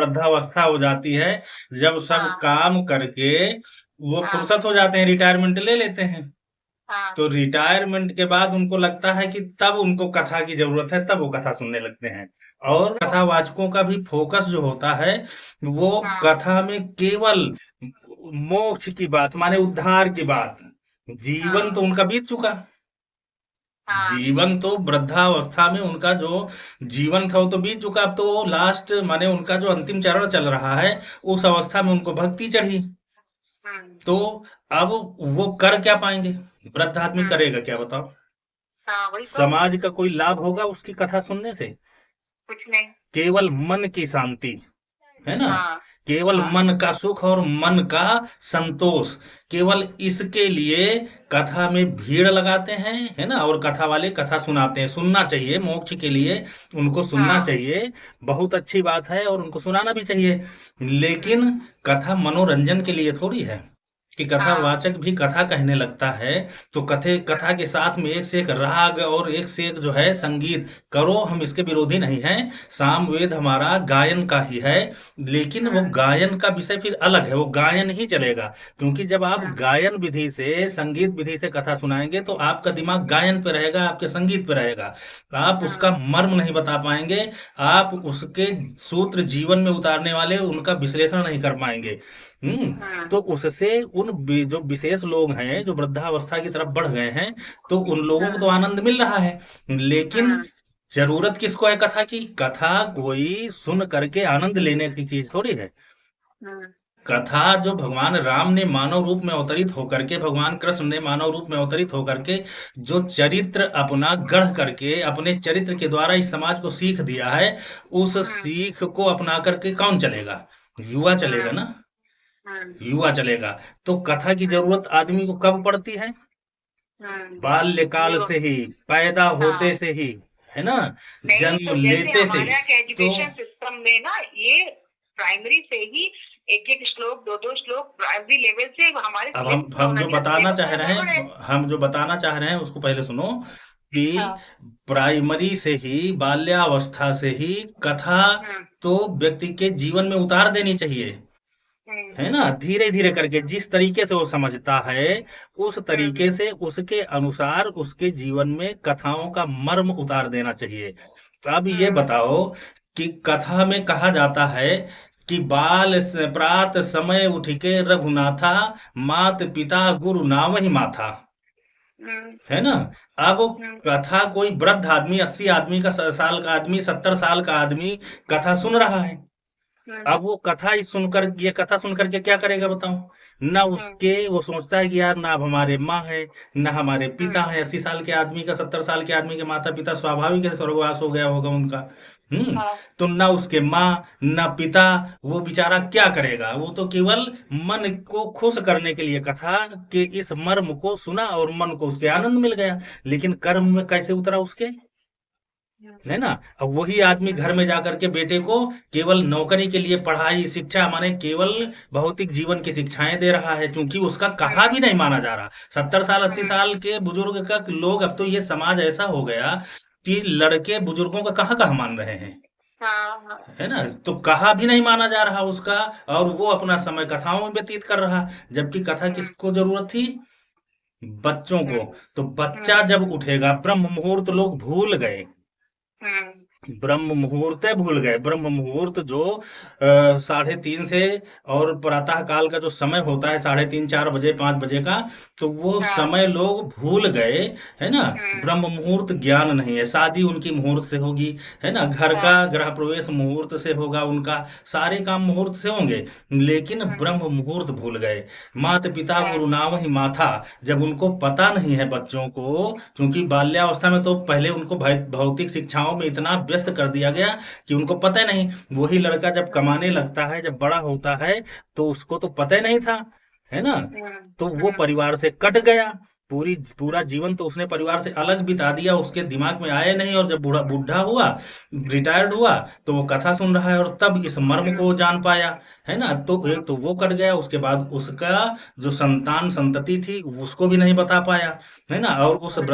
वृद्धावस्था हो जाती है, जब सब हाँ, काम करके वो हाँ, फुर्सत हो जाते हैं, रिटायरमेंट ले लेते हैं। हाँ, तो रिटायरमेंट के बाद उनको लगता है कि तब उनको कथा की ज़रूरत है, तब वो कथा सुनने लगते हैं। और तो कथावाचकों का भी फ़ोकस जो होता है, वो हाँ, कथा में केवल मोक्ष की बात, माने उद्धार की बात। जीवन हाँ, तो उनका बीत चुका। हाँ, जीवन तो वृद्धावस्था में उनका जो जीवन था वो तो बीत चुका। अब तो लास्ट माने उनका जो अंतिम चरण चल रहा है, उस अवस्था में उनको भक्ति चढ़ी। हुँ, तो अब वो कर क्या पाएंगे? वृद्ध आदमी हुँ, करेगा क्या, बताओ? हाँ, वही तो, समाज का कोई लाभ होगा उसकी कथा सुनने से? कुछ नहीं। केवल मन की शांति, है ना? हाँ, केवल हाँ, मन का सुख और मन का संतोष, केवल इसके लिए कथा में भीड़ लगाते हैं, है ना? और कथा वाले कथा सुनाते हैं। सुनना चाहिए, मोक्ष के लिए उनको सुनना हाँ, चाहिए। बहुत अच्छी बात है और उनको सुनाना भी चाहिए। हुँ, लेकिन कथा मनोरंजन के लिए थोड़ी है कि हाँ, कथावाचक भी कथा कहने लगता है तो कथा हुँ, के साथ में एक से एक राग और एक से एक जो है संगीत करो। हम इसके विरोधी नहीं हैं। सामवेद हमारा गायन का ही है। लेकिन वो हुँ, गायन का विषय फिर अलग है, वो गायन ही चलेगा। क्योंकि जब आप हुँ, गायन विधि से संगीत विधि से कथा सुनाएंगे तो आपका दिमाग गायन पे रहेगा, आपके संगीत पे रहेगा। आप उसका हुँ, मर्म नहीं बता पाएंगे। आप उसके सूत्र जीवन में उतारने वाले उनका विश्लेषण नहीं कर पाएंगे। हुँ, तो उससे जो विशेष लोग हैं जो वृद्धावस्था की तरफ बढ़ गए हैं, तो उन लोगों को तो हुँ, आनंद मिल रहा है। लेकिन हुँ, जरूरत किसको है कथा की? कथा कोई सुन करके आनंद लेने की चीज थोड़ी है। हुँ, कथा जो भगवान राम ने मानव रूप में अवतरित होकर के, भगवान कृष्ण ने मानव रूप में अवतरित होकर के जो चरित्र अपना गढ़ करके अपने चरित्र के द्वारा इस समाज को सीख दिया है, उस हुँ, सीख को अपना करके कौन चलेगा? युवा चलेगा हुँ, ना। हुँ, युवा चलेगा। तो कथा की हुँ, जरूरत आदमी को कब पड़ती है? हुँ, बाल्यकाल जो से ही, पैदा होते हाँ, से ही, है ना? नहीं जन्म तो जैसे लेते से हमारे ही। यहाँ के तो एजुकेशन सिस्टम में ना ये प्राइमरी से ही एक-एक श्लोक, 2-2 श्लोक प्राइमरी लेवल से हमारे अब सिलेबस में हम होना जो चाहिए, बताना सिलेबस चाह में रहे गड़बड़ है। हैं, हम जो बताना चाह रहे हैं उसको पहले सुनो कि हाँ, प्राइमरी से ही, बाल्यावस्था से ही कथा हुँ, तो व्यक्ति के जीवन में उतार देनी चाहिए, हुँ, है ना? धीरे धीरे करके जिस तरीके से वो समझता है उस हुँ, तरीके से उसके अनुसार उसके जीवन में कथाओं का मर्म उतार देना चाहिए। अब ये हुँ, बताओ कि कथा में कहा जाता है कि प्रात समय उठ के रघुनाथा, मात पिता गुरु नावहि माथा, हुँ, है ना? अब हुँ, कथा कोई वृद्ध आदमी, 80 आदमी का साल का आदमी, 70 साल का आदमी कथा सुन रहा है। हुँ, अब वो कथा ही सुनकर, ये कथा सुन करके क्या करेगा बताओ? ना हुँ, उसके वो सोचता है कि यार ना अब हमारे माँ है, ना हमारे पिता हुँ, है। 80 साल के आदमी का, 70 साल के आदमी के माता पिता स्वाभाविक है स्वर्गवास हो गया होगा उनका। हाँ, तो ना उसके माँ, ना पिता, वो बेचारा क्या करेगा? वो तो केवल मन को खुश करने के लिए कथा के इस मर्म को सुना और मन को उसके आनंद मिल गया। लेकिन कर्म में कैसे उतरा उसके? हुँ, है ना? अब वही आदमी हुँ, घर में जाकर के बेटे को केवल नौकरी के लिए पढ़ाई शिक्षा माने केवल भौतिक जीवन की शिक्षाएं दे रहा है, क्योंकि उसका कहा हुँ, भी नहीं माना जा रहा। 70 साल 80 हुँ, साल के बुजुर्ग का लोग, अब तो ये समाज ऐसा हो गया कि लड़के बुजुर्गों का कहाँ कहाँ मान रहे हैं, हाँ, हाँ, है ना? तो कहा भी नहीं माना जा रहा उसका। और वो अपना समय कथाओं में व्यतीत कर रहा। जबकि कथा हुँ, किसको जरूरत थी? बच्चों हुँ, को। तो बच्चा हुँ, जब उठेगा, ब्रह्म मुहूर्त लोग भूल गए। हुँ, ब्रह्म मुहूर्त भूल गए। ब्रह्म मुहूर्त जो 3:30 से और प्रातः काल का जो समय होता है 3:30 4 बजे 5 बजे का, तो वो हाँ, समय लोग भूल गए, है ना? हुँ, ब्रह्म मुहूर्त ज्ञान नहीं है। शादी उनकी मुहूर्त से होगी, है ना? घर का हाँ, गृह प्रवेश मुहूर्त से होगा उनका। सारे काम मुहूर्त से होंगे। लेकिन हुँ, ब्रह्म मुहूर्त भूल गए। मात पिता हाँ, गुरु नावहि माथा। जब उनको पता नहीं है बच्चों को, क्योंकि बाल्यावस्था में तो पहले उनको भौतिक शिक्षाओं में इतना व्यस्त कर दिया गया कि उनको पता ही नहीं। वही लड़का जब कमाने लगता है, जब बड़ा होता है, तो उसको तो पता ही नहीं था, है ना? हुँ, तो वो हुँ, परिवार से कट गया। पूरा जीवन तो उसने परिवार से अलग बिता दिया, उसके दिमाग में आया नहीं। और जब बूढ़ा बुढ़ा हुआ, रिटायर्ड हुआ, तो वो कथा सुन रहा है और तब इस मर्म को हुँ, वो जान पाया, है ना? तो हाँ, एक तो वो कट गया, उसके बाद उसका जो संतान संतति थी उसको भी नहीं बता पाया, है ना? और उस हुँ,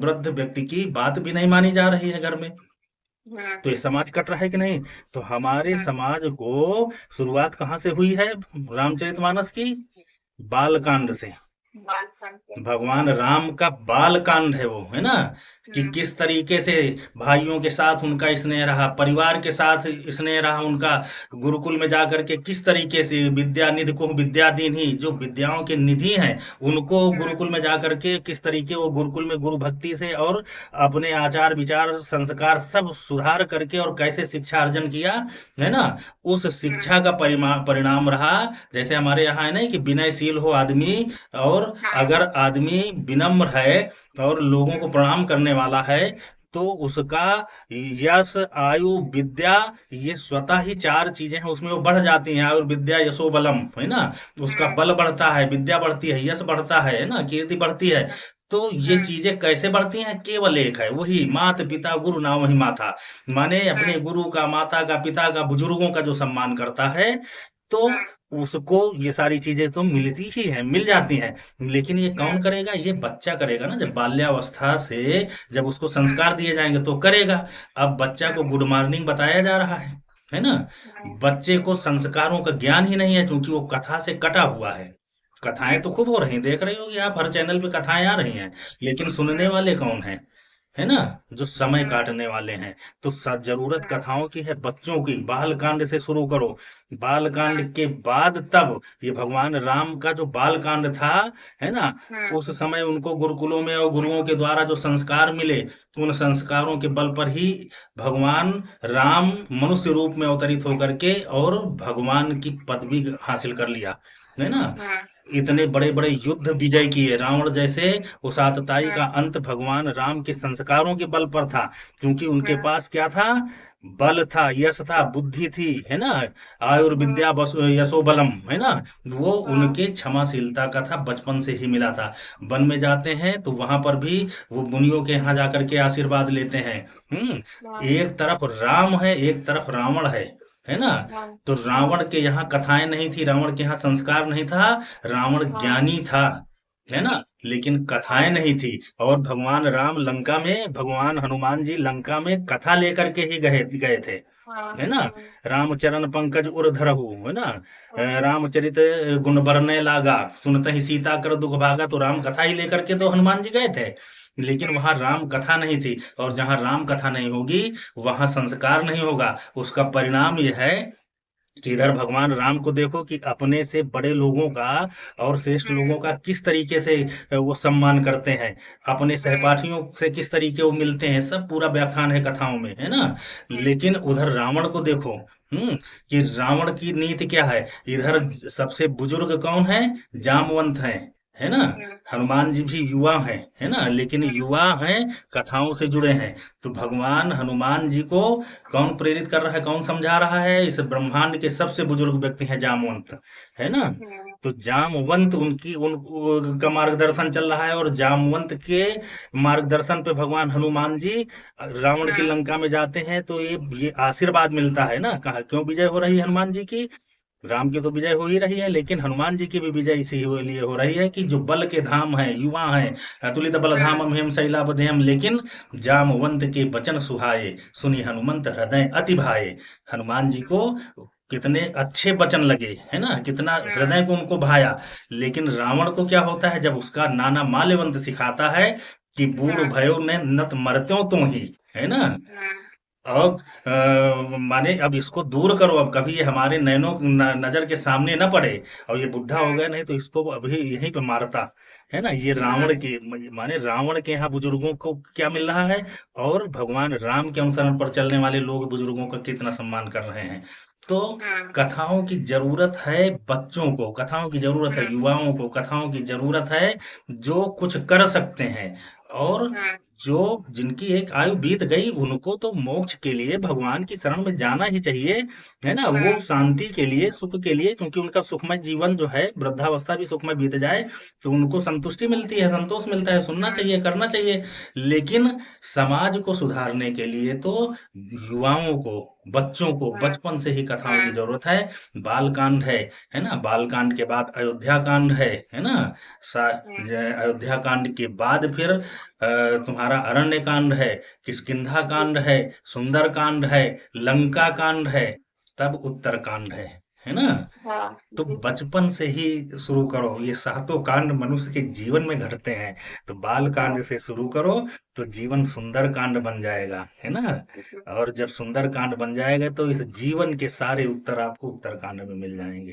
वृद्ध व्यक्ति की बात भी नहीं मानी जा रही है घर में। तो ये समाज कट रहा है कि नहीं? तो हमारे समाज को शुरुआत कहाँ से हुई है रामचरितमानस की? बाल कांड से। बाल कांड भगवान राम का बाल कांड है वो, है ना? कि हम्म किस तरीके से भाइयों के साथ उनका स्नेह रहा, परिवार के साथ स्नेह रहा उनका, गुरुकुल में जाकर के किस तरीके से विद्या निधि को विद्या दीन्ही, जो विद्याओं के निधि हैं, उनको हम्म गुरुकुल में जाकर के किस तरीके वो गुरुकुल में गुरु भक्ति से और अपने आचार विचार संस्कार सब सुधार करके और कैसे शिक्षा अर्जन किया, है ना? उस शिक्षा का परिणाम रहा, जैसे हमारे यहाँ है ना कि विनयशील हो आदमी, और हाँ अगर आदमी विनम्र है और लोगों को प्रणाम करने वाला है, तो उसका यश आयु विद्या, ये स्वतः ही चार चीजें हैं उसमें वो बढ़ जाती हैं। आयु विद्या यशो बलम, है ना? उसका हम्म बल बढ़ता है, विद्या बढ़ती है, यश बढ़ता है ना, कीर्ति बढ़ती है। तो ये हम्म चीजें कैसे बढ़ती हैं? केवल एक है, वही मात पिता गुरु ना वही माता, माने अपने हम्म गुरु का, माता का, पिता का, बुजुर्गों का जो सम्मान करता है, तो हम्म उसको ये सारी चीजें तो मिलती ही हैं, मिल जाती हैं। लेकिन ये हम्म कौन करेगा? ये बच्चा करेगा ना, जब बाल्यावस्था से जब उसको हम्म संस्कार दिए जाएंगे तो करेगा। अब बच्चा को हम्म गुड मॉर्निंग बताया जा रहा है ना? हम्म बच्चे को संस्कारों का ज्ञान ही नहीं है, क्योंकि वो कथा से कटा हुआ है। कथाएं तो खूब हो रही हैं, देख रहे होगी आप, हर चैनल पे कथाएं आ रही हैं, लेकिन सुनने हम्म वाले कौन हैं? है ना? जो समय हम्म काटने वाले हैं। तो जरूरत हम्म कथाओं की है बच्चों की, बाल कांड से शुरू करो। बाल कांड हम्म के बाद तब ये भगवान राम का जो बाल कांड था, है ना, हम्म उस समय उनको गुरुकुलों में और गुरुओं के द्वारा जो संस्कार मिले, उन संस्कारों के बल पर ही भगवान राम मनुष्य रूप में अवतरित होकर के और भगवान की पदवी हासिल कर लिया, है ना? हम्म इतने बड़े बड़े युद्ध विजय किए रावण जैसे, उस आतताई का हम्म अंत भगवान राम के संस्कारों के बल पर था, क्योंकि उनके हम्म पास क्या था? बल था, यश था, बुद्धि थी, है ना? आयुर्विद्या यशो बलम, है ना? वो हम्म उनके क्षमाशीलता का था, बचपन से ही मिला था। वन में जाते हैं तो वहां पर भी वो मुनियों के यहाँ जाकर के आशीर्वाद लेते हैं। एक तरफ राम है, एक तरफ रावण है ना? तो रावण के यहाँ कथाएं नहीं थी, रावण के यहाँ संस्कार नहीं था, रावण ज्ञानी था, है ना? लेकिन कथाएं नहीं थी। और भगवान राम लंका में, भगवान हनुमान जी लंका में कथा लेकर के ही गए गए थे, है ना? रामचरण पंकज उर धरहु, है ना? रामचरित गुण बरनय लागा, सुनत ही सीता कर दुख भागा, तो राम कथा ही लेकर के तो हनुमान जी गए थे। लेकिन वहां राम कथा नहीं थी, और जहां राम कथा नहीं होगी वहां संस्कार नहीं होगा। उसका परिणाम यह है कि इधर भगवान राम को देखो कि अपने से बड़े लोगों का और श्रेष्ठ लोगों का किस तरीके से वो सम्मान करते हैं, अपने सहपाठियों से किस तरीके वो मिलते हैं, सब पूरा व्याख्यान है कथाओं में, है ना? लेकिन उधर रावण को देखो, कि रावण की नीति क्या है। इधर सबसे बुजुर्ग कौन है? जामवंत है ना? हनुमान जी भी युवा हैं, है ना? लेकिन युवा हैं, कथाओं से जुड़े हैं। तो भगवान हनुमान जी को कौन प्रेरित कर रहा है, कौन समझा रहा है? इस ब्रह्मांड के सबसे बुजुर्ग व्यक्ति हैं जामवंत, है ना? तो जामवंत उनका मार्गदर्शन चल रहा है, और जामवंत के मार्गदर्शन पे भगवान हनुमान जी रावण की लंका में जाते हैं, तो ये आशीर्वाद मिलता है ना। कहा क्यों विजय हो रही है हनुमान जी की? राम की तो विजय हो ही रही है, लेकिन हनुमान जी की भी विजय इसी लिए हो रही है कि जो बल के धाम है, युवा है, अतुलित बल धामम हेम शैलापदेहम, लेकिन जामवंत के वचन सुहाए, सुनी हनुमंत हृदय अति भाए। हनुमान जी को कितने अच्छे वचन लगे, है ना? कितना हृदय को उनको भाया। लेकिन रावण को क्या होता है, जब उसका नाना माल्यवंत सिखाता है कि बूढ़ भयो ने नत मरत्यों तो ही, है ना? अब माने अब इसको दूर करो, अब कभी ये हमारे नैनों नजर के सामने न पड़े, और ये बुढ़ा हो गया नहीं तो इसको अभी यहीं पे मारता, है ना? ये रावण के, माने रावण के यहाँ बुजुर्गों को क्या मिल रहा है, और भगवान राम के अनुसरण पर चलने वाले लोग बुजुर्गों का कितना सम्मान कर रहे हैं। तो कथाओं की जरूरत है बच्चों को, कथाओं की जरूरत है युवाओं को, कथाओं की जरूरत है जो कुछ कर सकते हैं, और जो जिनकी एक आयु बीत गई उनको तो मोक्ष के लिए भगवान की शरण में जाना ही चाहिए, है ना? वो शांति के लिए, सुख के लिए, क्योंकि उनका सुखमय जीवन जो है, वृद्धावस्था भी सुखमय बीत जाए तो उनको संतुष्टि मिलती है, संतोष मिलता है, सुनना चाहिए, करना चाहिए। लेकिन समाज को सुधारने के लिए तो युवाओं को, बच्चों को बचपन से ही कथाओं की जरूरत है। बाल कांड है ना? बाल कांड के बाद अयोध्या कांड है ना? अयोध्या कांड के बाद फिर तुम्हारा तुम्हारा अरण्य कांड है, किष्किंधा कांड है, सुंदर कांड है, लंका कांड है, तब उत्तर कांड है ना? हाँ तो जी। बचपन से ही शुरू करो, ये सातों कांड मनुष्य के जीवन में घटते हैं, तो बाल हाँ कांड से शुरू करो, तो जीवन सुंदर कांड बन जाएगा, है ना? जी। और जब सुंदर कांड बन जाएगा तो इस जीवन के सारे उत्तर आपको उत्तर कांड में मिल जाएंगे।